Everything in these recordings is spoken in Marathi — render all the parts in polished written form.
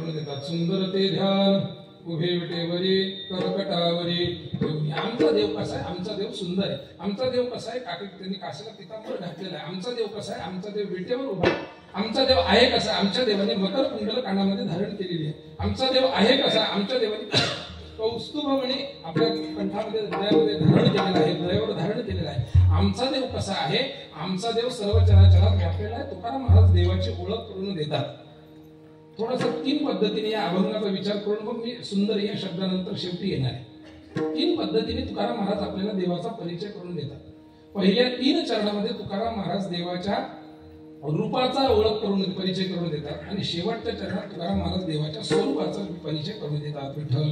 करून देतात. सुंदर ते ध्यान उभे विटेवरी कर्कटावरी. आमचा देव कसा आहे? आमचा देव सुंदर आहे. आमचा देव कसा आहे? त्यांनी कासेला पितांबर घातलेला आहे. आमचा देव कसा आहे? आमचा देव विटेवर उभा आहे. आमचा देव आहे कसा? आमच्या देवाने मकर कुंडल कानामध्ये धारण केलेली आहे. आमचा देव आहे कसा? आमच्या देवाने कौस्तुभ म्हणे आपल्या कंठामध्ये हृदयामध्ये धारण केलेला आहे, हृदयावर धारण केलेला आहे. आमचा देव कसा आहे? आमचा देव सर्व चराचरात व्यापलेला आहे. तुकाराम महाराज देवाची ओळख करून देतात. थोडासा 3 पद्धतीने या अभंगाचा विचार करून मग मी सुंदर या शब्दानंतर शेवटी येणार आहे. 3 पद्धतीने तुकाराम महाराज आपल्याला देवाचा परिचय करून देतात. पहिल्या 3 चरणामध्ये तुकाराम महाराज देवाच्या रूपाचा ओळख करून परिचय करून देतात आणि शेवटच्या चरणात तुकाराम महाराज देवाच्या स्वरूपाचा परिचय करून देतात. विठ्ठल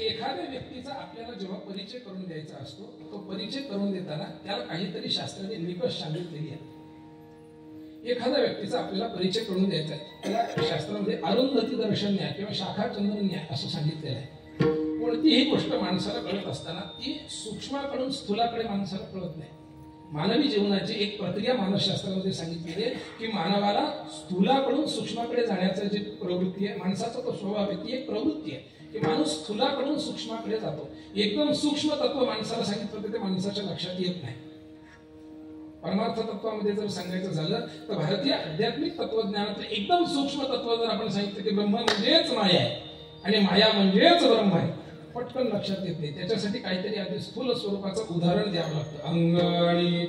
एखाद्या व्यक्तीचा आपल्याला जेव्हा परिचय करून द्यायचा असतो, तो परिचय करून देताना त्याला काहीतरी शास्त्राने निकष सांगितलेली आहे. एखाद्या व्यक्तीचा आपल्याला परिचय करून द्यायचा आहे, त्याला शास्त्रामध्ये अरुंधती दर्शन न्याय किंवा शाखा चंद्र न्याय असं सांगितलेलं आहे. कोणतीही गोष्ट माणसाला कळत असताना ती सूक्ष्माकडून स्थूलाकडे माणसाला कळत नाही. मानवी जीवनाची एक प्रक्रिया मानसशास्त्रामध्ये सांगितलेली आहे की मानवाला स्थूलाकडून सूक्ष्माकडे जाण्याची जी प्रवृत्ती आहे, माणसाचा तो स्वभाव आहे, ती एक प्रवृत्ती आहे की माणूस स्थूलाकडून सूक्ष्माकडे जातो. एकदम सूक्ष्म तत्व माणसाला सांगितलं तर ते माणसाच्या लक्षात येत नाही. परमार्थ तत्वामध्ये जर सांगायचं झालं तर भारतीय आध्यात्मिक तत्वज्ञानातलं एकदम सूक्ष्म तत्व जर आपण सांगितलं की ब्रह्म म्हणजेच माया आहे आणि माया म्हणजेच ब्रह्म आहे, पटकन लक्षात येत नाही. त्याच्यासाठी काहीतरी आधी स्थूल स्वरूपाचं उदाहरण द्यावं लागतं. अंग आणि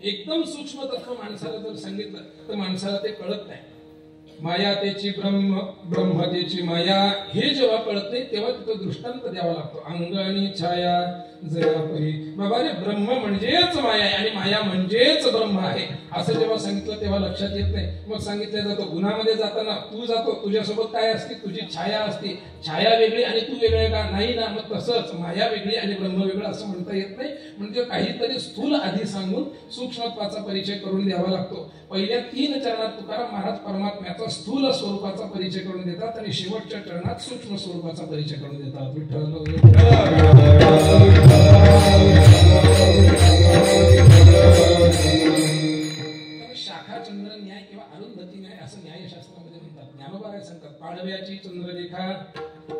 एकदम सूक्ष्म तत्व माणसाला जर सांगितलं तर माणसाला ते कळत नाही. माया त्याची ब्रह्म, ब्रह्म त्याची माया हे जेव्हा कळत नाही तेव्हा तिथं दृष्टांत द्यावा लागतो. अंग आणि छाया जरा परी. बाबा रे, ब्रह्म म्हणजेच माया आहे आणि माया म्हणजेच ब्रह्म आहे असं जेव्हा सांगितलं तेव्हा लक्षात येत नाही. मग सांगितलं जातं गुन्हामध्ये जाताना तू जातो, तुझ्यासोबत काय असते? तुझी छाया असते. छाया वेगळी आणि तू वेगळे का? नाही ना. मग तसंच माया वेगळी आणि ब्रह्म वेगळं असं म्हणता येत नाही. म्हणजे काहीतरी स्थूल आधी सांगून सूक्ष्मत्वाचा परिचय करून द्यावा लागतो. पहिल्या 3 चरणात तुकाराम महाराज परमात्म्याचा स्थूल स्वरूपाचा परिचय करून देतात आणि शेवटच्या चरणात सूक्ष्म स्वरूपाचा परिचय करून देतात. विठ्ठल शाखा चंद्र न्याय किंवा अरुंधती न्याय असं न्यायशास्त्रामध्ये म्हणतात. ज्ञानोबा काय सांगतात? पाडव्याची चंद्ररेखा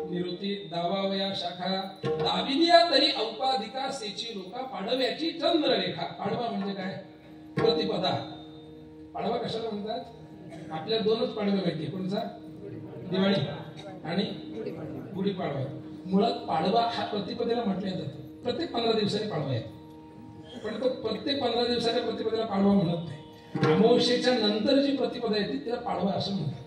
निवृत्ती दावावया शाखा दाविदिया तरी औपाधिका सेची लोका. पाडव्याची चंद्ररेखा. पाडवा म्हणजे काय? प्रतिपदा. पाडवा कशाला म्हणतात? आपल्या 2च पाडवे माहिती. कोणता? दिवाळी आणि गुढीपाडवा. मुळात पाडवा हा प्रतिपदेला म्हटलं जातं. प्रत्येक 15 दिवसांनी पाडवा आहे, पण तो प्रत्येक 15 दिवसाच्या प्रतिपदेला पाडवा म्हणत नाही. अमावस्येच्या नंतर जी प्रतिपदा येते तिला पाडवा असं म्हणतात.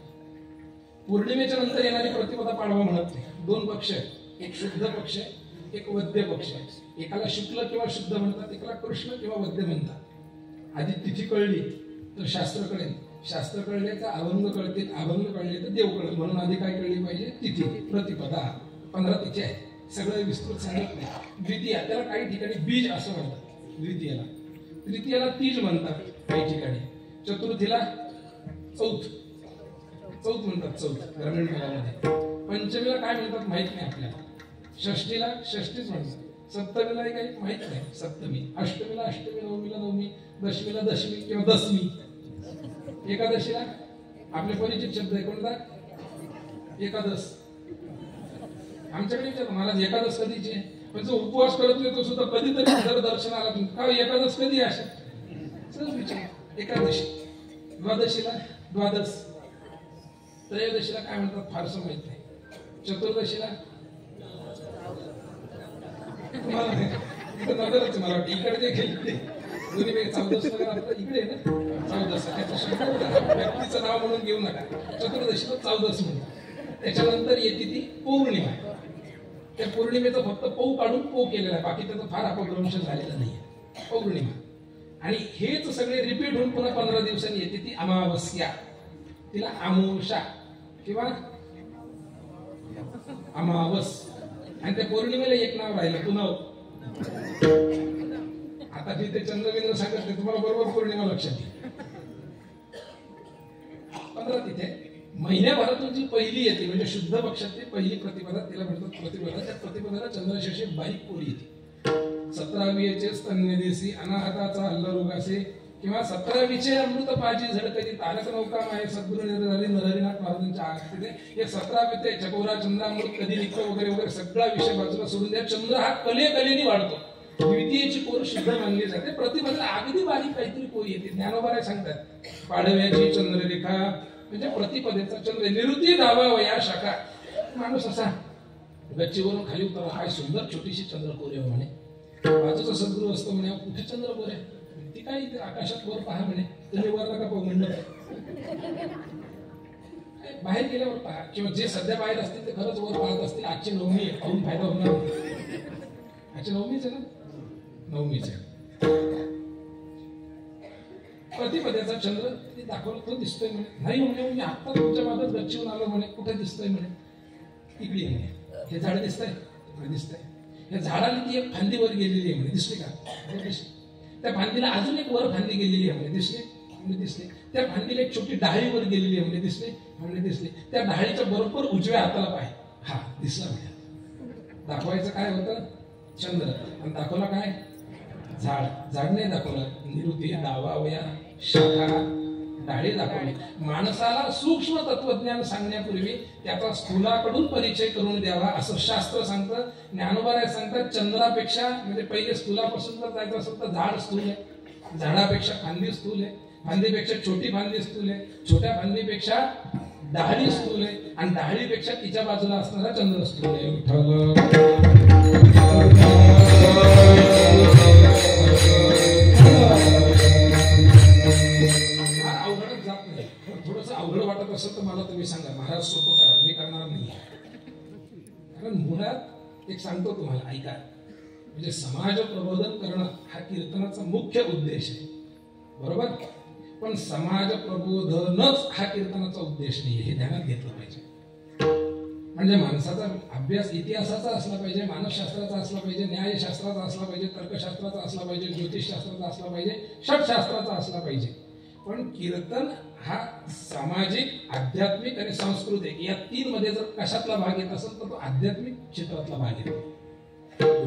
पौर्णिमेच्या नंतर येणारी प्रतिपदा पाडवा म्हणत नाही. 2 पक्ष आहेत, एक शुद्ध पक्ष आहे, एक वद्य पक्ष आहे. एकाला शुक्ल किंवा शुद्ध म्हणतात, एकाला कृष्ण किंवा वद्य म्हणतात. आधी तिथी कळली तर शास्त्र कळेल, शास्त्र कळले तर अभंग कळतील, अभंग कळले तर देव कळेल. म्हणून आधी काय कळली पाहिजे? तिथी, प्रतिपदा. 15 तिथी आहेत. सगळं विस्तृत सांगत नाही. द्वितीया, त्याला काही ठिकाणी बीज असं म्हणतात द्वितीयाला. तृतीयाला तीज म्हणतात काही ठिकाणी. चतुर्थीला चौथ म्हणतात, चौथ ग्रामीण भागामध्ये. पंचमीला काय म्हणतात माहित नाही आपल्याला. षष्टीला षष्टीच म्हणतात. सप्तमीला काही माहित नाही, सप्तमी. अष्टमीला अष्टमी, नवमीला नवमी, दशमीला दशमी किंवा दसमी. एकादशीला आपले परिचित शब्द आहे कोणता? एकादश. आमच्याकडे विचार महाराज एकादश कधीची आहे? पण जो उपवास करत नाही तो सुद्धा कधीतरी जर दर्शनाला का एकादश कधी असे सहज विचार. एकादशी, द्वादशीला द्वादश, त्रयोदशीला काय म्हणतात फारसं माहित नाही, चतुर्दशीला तुम्हाला नजरच मला वाटतं इकडे गेले दोन्ही वेळ. चौदस वगैरे आपलं इकडे आहे ना, चौदस व्यक्तीचं नाव म्हणून घेऊ नका. चतुर्दशीला चौदस म्हणतात. त्याच्यानंतर येते ती पौर्णिमा. त्या पौर्णिमेचं फक्त पौ काढून पौ केलेला आहे, बाकी त्याचा फार अपभ्रंश झालेला नाहीये. पौर्णिमा आणि हेच सगळे रिपीट होऊन पुन्हा 15 दिवसांनी येते ती अमावस्या, तिला अमावस्या किंवा अमावस. आणि त्या पौर्णिमेला एक नाव राहिलं पुनव. आता तिथे चंद्रबिंद्र सांगत नाही तुम्हाला, बरोबर पौर्णिमा लक्षात येईल. 15 तिथे महिन्याभरातून जी पहिली येते म्हणजे शुद्ध पक्षातली पहिली प्रतिपदा, तिला म्हणतात प्रतिपदा. त्या प्रतिपदाला चंद्राशी बारीक पोळी येते. 17वीचे स्तन्यदेसी अनाहताचा अल्लरुगासे किंवा 17वीचे अमृत पाजी झडकती तारक नौका माये सद्गुरु निर्धारी नरहरिनाथ महाराजांच्या आरतीने हे 17 पिते चकोरा चंद्रामृत कधी निघतो वगैरे वगैरे सगळा विषय बाजूला सोडून द्या. चंद्र हा कलेने वाढतो. द्वितीयेची पोर शुद्ध मानली जाते. प्रतिपदाला अगदी बारीक काहीतरी पोळी येते. ज्ञानोबा सांगतात पाडव्याची चंद्ररेखा म्हणजे प्रतिपदेचा चंद्र. निवृत्ती दावावया शाखा. माणूस असा गच्चीवरून खाली उतरला, काय सुंदर छोटीशी चंद्रकोर आहे म्हणे. बाजूचा सद्गुरू असतो म्हणे, कुठे चंद्रकोर आहे? ती काय आकाशात वर पहा म्हणे. तुम्ही वर नका पाहू म्हणलं, बाहेर गेल्यावर पहा. किंवा जे सध्या बाहेर असतील ते खरंच वर पाहत असतील. आजची नवमी आहे, पाहून फायदा होणार. आजची नवमीच आहे ना, नवमीच आहे. प्रतिपदेचा चंद्र ते दाखवलं, तो दिसतोय म्हणे. नाही म्हणे मी आता तुमच्या मागच गच्चीवरून आलो म्हणे. कुठे दिसतोय म्हणे? इकडे म्हणे. हे झाड दिसतंय? दिसतंय. या झाडाला ती एक फांदी वर गेलेली आहे म्हणे. दिसली का? दिसली. त्या फांदीला अजून एक वर फांदी गेलेली आहे म्हणे. दिसली? म्हणजे दिसली. त्या फांदीला एक छोटी डाळी वर गेलेली आहे म्हणजे दिसली? म्हणजे दिसली. त्या डाळीच्या बरोबर उजव्या हाताला पाय. हा दिसला म्हणजे. दाखवायचं काय होतं? चंद्र. आणि दाखवला काय? झाड. झाड नाही दाखवलं. निवृत्ती दावावया शाखा, डाळी दाखवली. माणसाला सूक्ष्म तत्वज्ञान सांगण्यापूर्वी त्याचा स्थूलाकडून परिचय करून द्यावा असं शास्त्र सांगतं. ज्ञानोबा सांगतात चंद्रापेक्षा म्हणजे पहिले स्थूलापासून जर जायचं असेल तर झाड स्थूल आहे, झाडापेक्षा फांदी स्थूल आहे, फांदीपेक्षा छोटी फांदी स्थूल आहे, छोट्या फांदीपेक्षा डाळी स्थूल आहे आणि डाळीपेक्षा तिच्या बाजूला असणारा चंद्र स्थूल आहे. अवघडच जात नाही. थोडस अवघड वाटत असेल तर मला तुम्ही सांगा, महाराज सोपं करा, मी करणार नाही. कारण मुळात एक सांगतो तुम्हाला, ऐका. म्हणजे समाज प्रबोधन करणं हा कीर्तनाचा मुख्य उद्देश आहे, बरोबर. पण समाज प्रबोधनच हा कीर्तनाचा उद्देश नाही, हे ध्यानात घेतलं पाहिजे. म्हणजे माणसाचा अभ्यास इतिहासाचा असला पाहिजे, मानसशास्त्राचा असला पाहिजे, न्यायशास्त्राचा असला पाहिजे, तर्कशास्त्राचा असला पाहिजे, ज्योतिषशास्त्राचा असला पाहिजे, षटशास्त्राचा असला पाहिजे. पण कीर्तन हा सामाजिक, आध्यात्मिक आणि सांस्कृतिक या 3 मध्ये जर कशातला भाग येत असेल तर तो आध्यात्मिक क्षेत्रातला भाग येतो.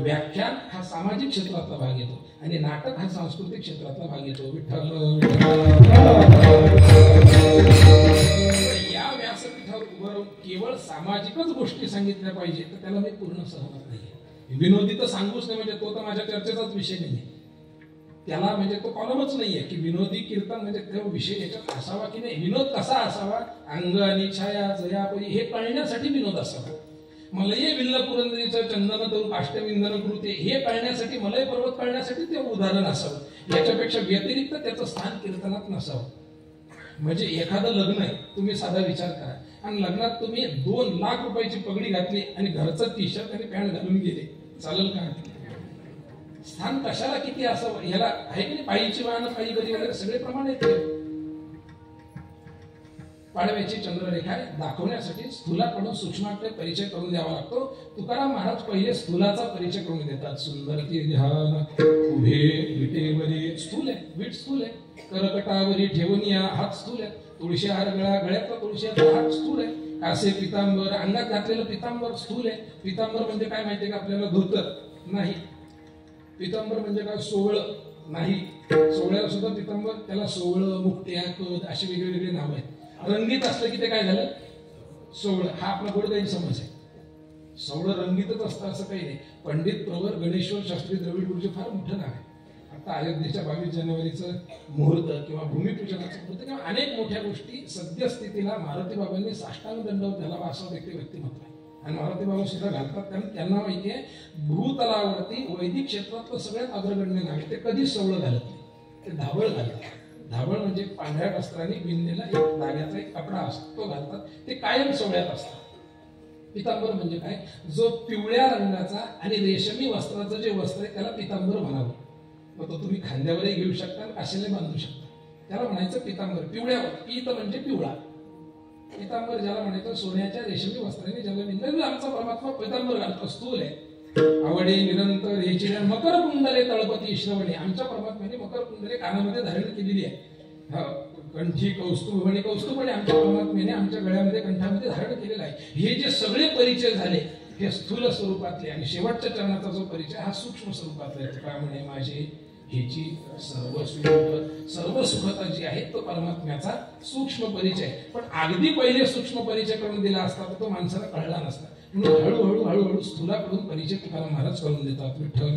व्याख्यान हा सामाजिक क्षेत्रातला भाग येतो आणि नाटक हा सांस्कृतिक क्षेत्रातला भाग येतो. विठ्ठल या व्यासपीठावर उभं राहून केवळ सामाजिकच गोष्टी सांगितल्या पाहिजे तर त्याला मी पूर्ण सहमत नाही. विनोदी तर सांगूच नाही, म्हणजे तो तर माझ्या चर्चेचाच विषय नाहीये. त्याला म्हणजे तो कॉलमच नाहीये की विनोदी कीर्तन म्हणजे तो विषय याच्यात असावा की नाही. विनोद कसा असावा? अंग आणि छाया जयापरी हे कळण्यासाठी विनोद असावा. मलये विल्ल पुरंदरीचं चंदन तरू काष्टविंदन कृते हे कळण्यासाठी, मलय पर्वत कळण्यासाठी ते उदाहरण असावं. याच्यापेक्षा व्यतिरिक्त त्याचं स्थान कीर्तनात नसावं. म्हणजे एखादं लग्न आहे, तुम्ही साधा विचार करा आणि लग्नात तुम्ही 2 लाख रुपयाची पगडी घातली आणि घरचं टी शर्ट आणि पॅन्ट घालून गेले, चालेल का? स्थान कशाला किती असावं? ह्याला आहे की नाही, पायीची वाहन, पायी गरी वगैरे सगळे प्रमाण येते. पाडव्याची चंद्ररेखा दाखवण्यासाठी स्थूलाकडून सूक्ष्माकडे परिचय करून द्यावा लागतो. तुकाराम महाराज पहिले स्थूलाचा परिचय करून देतात. सुंदर ती ध्यान उभे विटेवरी स्थूल आहे, वीट स्थूल आहे, करकटावरी ठेवून हात स्थूल आहे, तुळशी हार गळ्यातला तुळशीचा हात स्थूल आहे, कासे पितांबर अंगात घातलेलं पितांबर स्थूल आहे. पितांबर म्हणजे काय माहितीये का आपल्याला? धोतर नाही. पितांबर म्हणजे काय? सोवळं नाही. सोवळ्याला सुद्धा पितांबर, त्याला सोवळं, मुक्त्या, कद अशी वेगवेगळी नाव आहेत. रंगीत असलं की ते काय झालं सोवळं. हा आपला गोड गैरसमज आहे. सोवळं रंगीतच असतं असं काही नाही. पंडित प्रवर गणेश्वर शास्त्री द्रविड गुरुजी फार मोठं नाव आहे. आता अयोध्येच्या 22 जानेवारीचं मुहूर्त किंवा भूमिपूजनाचं मुहूर्त किंवा अनेक मोठ्या गोष्टी सद्यस्थितीला मारुती बाबांनी साष्टांग दंडवत घालावा असं व्यक्तिमत्व आहे. आणि मारुती बाबा सुद्धा घालतात, कारण त्यांना माहिती आहे भूतलावरती वैदिक क्षेत्रातलं सगळ्यात अग्रगण्य नाव आहे. ते कधीच सोवळं घालत नाही, ते धावळ घालतात. धावळ म्हणजे पांढऱ्या वस्त्राने विणलेला एक धाग्याचा एक कपडा असतो, तो घालतात. ते कायम सोवळ्यात असतात. पितांबर म्हणजे काय, जो पिवळ्या रंगाचा आणि रेशमी वस्त्राचं जे वस्त्र आहे त्याला पितांबर म्हणावं. मग तो तुम्ही खांद्यावरही घेऊ शकता, काशीने बांधू शकता. त्याला म्हणायचं पितांबर. पिवळ्यावर, पीत म्हणजे पिवळा, पितांबर ज्याला म्हणायचं सोन्याच्या रेशमी वस्त्राने ज्याला विणलं. आमचा परमात्मा पितांबर घालतो, स्थूल आहे. आवडे निरंतर याची मकर कुंडले तळपती श्रवणे. आमच्या परमात्म्याने मकर कुंडले कानामध्ये धारण केलेली आहे. कंठी कौस्तुभ आणि कौस्तुभणे आमच्या परमात्म्याने आमच्या गळ्यामध्ये कंठामध्ये धारण केलेला आहे. हे जे सगळे परिचय झाले हे स्थूल स्वरूपातले, आणि शेवटच्या चरणाचा जो परिचय हा सूक्ष्म स्वरूपातला आहे. काय म्हणे माझे ह्याची सर्व सुखता जी आहे तो परमात्म्याचा सूक्ष्म परिचय. पण अगदी पहिले सूक्ष्म परिचय करून दिला असता तर तो माणसाला कळला नसता. म्हणून हळूहळू स्थूलाकडून परिचय तुकाराम महाराज करून देतात. विठ्ठल